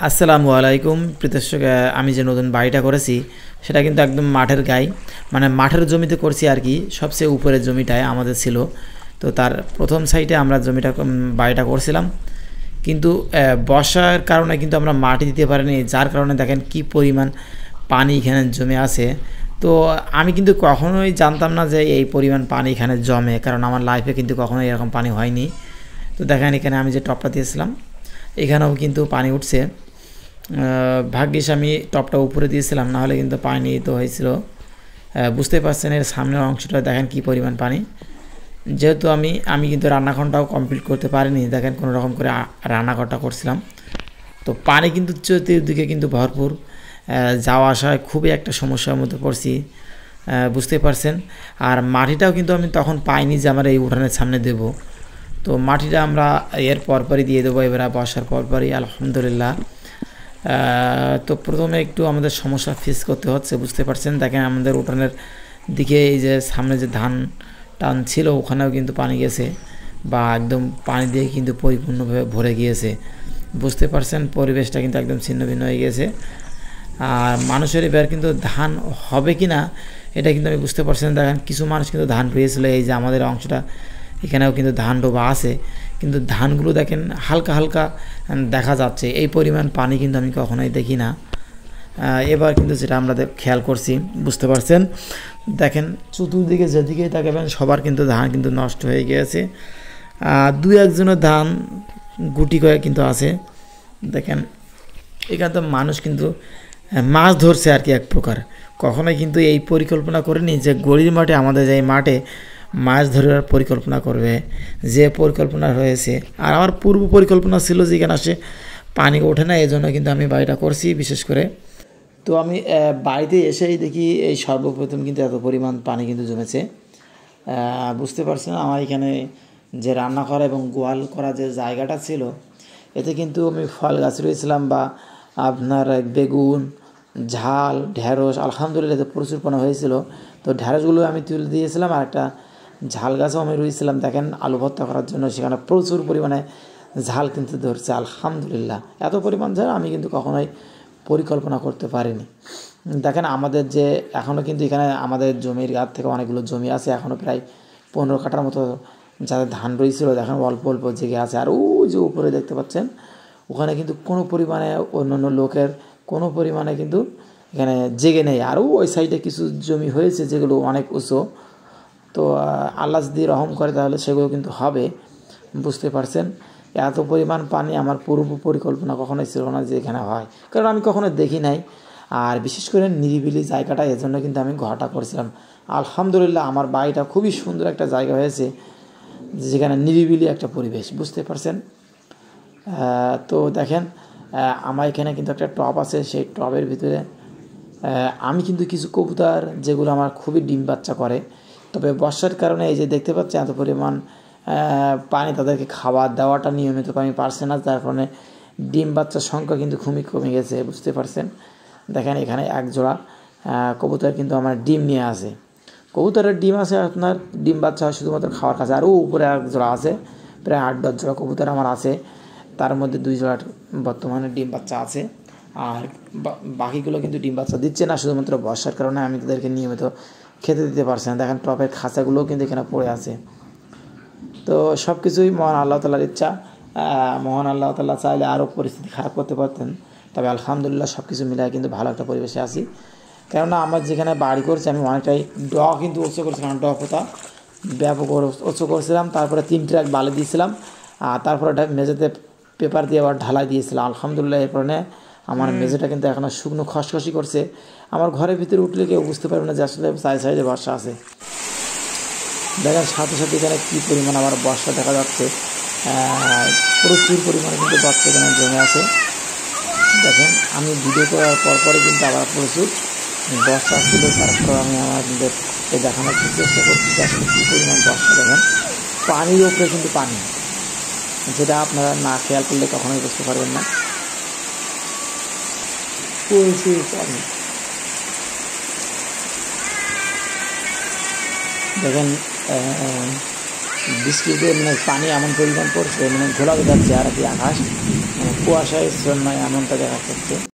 আসসালামু আলাইকুম প্রিয় দর্শক, আমি যে নতুন বাড়িটা করেছি সেটা কিন্তু একদম মাঠের গায়ে, মানে মাঠের জমিতে করছি আর কি। সবচেয়ে উপরের জমিটায় আমাদের ছিল, তো তার প্রথম সাইডে আমরা বাড়িটা করছিলাম। কিন্তু বর্ষার কারণে কিন্তু আমরা মাটি দিতে পারিনি, যার কারণে দেখেন কি পরিমাণ পানি এখানে জমে আছে। তো আমি কিন্তু কখনোই জানতাম না যে এই পরিমাণ পানি এখানে জমে, কারণ আমার লাইফে কিন্তু কখনোই এরকম পানি হয়নি। তো দেখেন এখানে আমি যে টপটা দিয়েছিলাম এখানেও কিন্তু পানি উঠছে। ভাগ্যিস আমি টপটা উপরে দিয়েছিলাম, না হলে কিন্তু পানি তো হয়েছিল। বুঝতে পারছেন এর সামনের অংশটা দেখেন কি পরিমাণ পানি। যেহেতু আমি কিন্তু রান্নাঘরটাও কমপ্লিট করতে পারিনি, দেখেন কোনো রকম করে রান্নাঘরটা করছিলাম। তো পানি কিন্তু চতুর্দিকে কিন্তু ভরপুর, যাওয়া আসায় খুবই একটা সমস্যার মধ্যে পড়ছি, বুঝতে পারছেন। আর মাটিটাও কিন্তু আমি তখন পাইনি যে আমার এই উঠানের সামনে দেব। তো মাটিটা আমরা এর পরপরই দিয়ে দেবো, এবার বর্ষার পরপরই আলহামদুলিল্লাহ। তো প্রথমে একটু আমাদের সমস্যা ফেস করতে হচ্ছে, বুঝতে পারছেন। দেখেন আমাদের উঠানের দিকে এই যে সামনে যে ধান টান ছিল ওখানেও কিন্তু পানি গেছে, বা একদম পানি দিয়ে কিন্তু পরিপূর্ণভাবে ভরে গিয়েছে, বুঝতে পারছেন। পরিবেশটা কিন্তু একদম ছিন্ন ভিন্ন হয়ে গিয়েছে। আর মানুষের এবার কিন্তু ধান হবে কি না এটা কিন্তু আমি বুঝতে পারছেন। দেখেন কিছু মানুষ কিন্তু ধান রয়েছিল, এই যে আমাদের অংশটা এখানেও কিন্তু ধান ডোবা আছে, কিন্তু ধানগুলো দেখেন হালকা হালকা দেখা যাচ্ছে। এই পরিমাণ পানি কিন্তু আমি কখনোই দেখি না। এবার কিন্তু যেটা আমরা খেয়াল করছি, বুঝতে পারছেন, দেখেন চতুর্দিকে যেদিকে তাকাবেন সবার কিন্তু ধান কিন্তু নষ্ট হয়ে গিয়েছে। দুই একজনের ধান গুটি কয়েক কিন্তু আছে। দেখেন এখানে তো মানুষ কিন্তু মাছ ধরছে আর কি এক প্রকার। কখনোই কিন্তু এই পরিকল্পনা করেনি যে গলির মাঠে আমাদের যে মাঠে মাছ ধরার পরিকল্পনা করবে, যে পরিকল্পনা রয়েছে। আর আমার পূর্ব পরিকল্পনা ছিল যে এখানে আসে পানি ওঠে না, এই জন্য কিন্তু আমি বাড়িটা করছি বিশেষ করে। তো আমি বাড়িতে এসেই দেখি এই সর্বপ্রথম কিন্তু এত পরিমাণ পানি কিন্তু জমেছে। বুঝতে পারছি না, আমার এখানে যে রান্না করা এবং গোয়াল করা যে জায়গাটা ছিল এতে কিন্তু আমি ফল গাছ রয়েছিলাম, বা আপনার বেগুন, ঝাল, ঢেঁড়স, আলহামদুলিল্লাহ প্রচুর পরিমাণে হয়েছিল। তো ঢেঁড়সগুলো আমি তুলে দিয়েছিলাম, আর একটা ঝাল গাছও আমি রুইছিলাম দেখেন আলু ভর্তা করার জন্য। সেখানে প্রচুর পরিমাণে ঝাল কিন্তু ধরছে আলহামদুলিল্লাহ। এত পরিমাণ ঝাল আমি কিন্তু কখনোই পরিকল্পনা করতে পারিনি। দেখেন আমাদের যে এখনও কিন্তু এখানে আমাদের জমির গাছ থেকে অনেকগুলো জমি আছে, এখনও প্রায় 15 কাঠার মতো যাদের ধান রয়েছিল দেখেন অল্প অল্প জেগে আছে। আর ওই যে উপরে দেখতে পাচ্ছেন ওখানে কিন্তু কোনো পরিমাণে অন্যান্য লোকের কোনো পরিমাণে কিন্তু এখানে জেগে নেই। আরও ওই সাইডে কিছু জমি হয়েছে যেগুলো অনেক উঁচু, তো আল্লাহ যদি রহম করে তাহলে সেগুলো কিন্তু হবে, বুঝতে পারছেন। এত পরিমাণ পানি আমার পূর্ব পরিকল্পনা কখনোই ছিল না যে এখানে হয়, কারণ আমি কখনো দেখি নাই। আর বিশেষ করে নিরিবিলি জায়গাটা, এজন্য কিন্তু আমি ঘরটা করছিলাম। আলহামদুলিল্লাহ আমার বাড়িটা খুবই সুন্দর একটা জায়গা হয়েছে, যেখানে নিরিবিলি একটা পরিবেশ, বুঝতে পারছেন। তো দেখেন আমার এখানে কিন্তু একটা টব আছে, সেই টবের ভিতরে আমি কিন্তু কিছু কবুতর যেগুলো আমার খুবই ডিম বাচ্চা করে। তবে বর্ষার কারণে এই যে দেখতে পাচ্ছেন এত পরিমাণ পানি, তাদেরকে খাবার দেওয়াটা নিয়মিত আমি পারছি না, যার কারণে ডিম বাচ্চার সংখ্যা কিন্তু খুবই কমে গেছে, বুঝতে পারছেন। দেখেন এখানে এক জোড়া কবুতর কিন্তু আমার ডিম নিয়ে আসে। কবুতরের ডিম আছে আপনার, ডিম বাচ্চা হয় শুধুমাত্র খাওয়ার কাছে। আরও উপরে এক জোড়া আছে, প্রায় 8-10 জোড়া কবুতর আমার আছে, তার মধ্যে 2 জোড়া বর্তমানে ডিম বাচ্চা আছে। আর বাকিগুলো কিন্তু ডিম বাচ্চা দিচ্ছে না, শুধুমাত্র বর্ষার কারণে আমি তাদেরকে নিয়মিত খেতে দিতে পারছি না। দেখেন টপের খাঁচাগুলোও কিন্তু এখানে পড়ে আছে। তো সব কিছুই মহান আল্লাহ তাআলার ইচ্ছা। মহান আল্লাহ তাআলা চাইলে আরও পরিস্থিতি খারাপ করতে পারতেন, তবে আলহামদুলিল্লাহ সব কিছু মিলায় কিন্তু ভালো একটা পরিবেশে আছি। কেননা আমার যেখানে বাড়ি করছি আমি অনেকটাই কিন্তু উঁচু করছিলাম, পোতা ব্যাপক উঁচু করছিলাম। তারপরে 3 ট্রাক বালি দিয়েছিলাম, আর তারপরে মেঝেতে পেপার দিয়ে আবার ঢালাই দিয়েছিলাম। আলহামদুলিল্লাহ এর কারণে আমার মেঝেটা কিন্তু এখনও শুকনো খসখসি করছে। আমার ঘরের ভিতরে উঠলে কেউ বুঝতে পারবে না যে আসলে সাইডে বর্ষা আছে। দেখেন সাথে সাথে এখানে কী পরিমাণ আবার বর্ষা দেখা যাচ্ছে, প্রচুর পরিমাণে কিন্তু বর্ষা এখানে জমে আছে। দেখেন আমি ভিডিও করার পরপরই কিন্তু আবার প্রচুর বর্ষা ছিল, তারপর আমি আমাদের দেখানোর চেষ্টা করছি যে আসলে কী পরিমাণ বর্ষা। দেখেন পানির উপরে কিন্তু পানি, যেটা আপনারা না খেয়াল করলে কখনোই বুঝতে পারবেন না। প্রচুর পানি দেখেন, বৃষ্টিতে মানে পানি এমন পরিমাণ পড়ছে, মানে ঘোলা যাচ্ছে আর কি আকাশ, মানে কুয়াশায় জন্য এমনটা দেখা যাচ্ছে।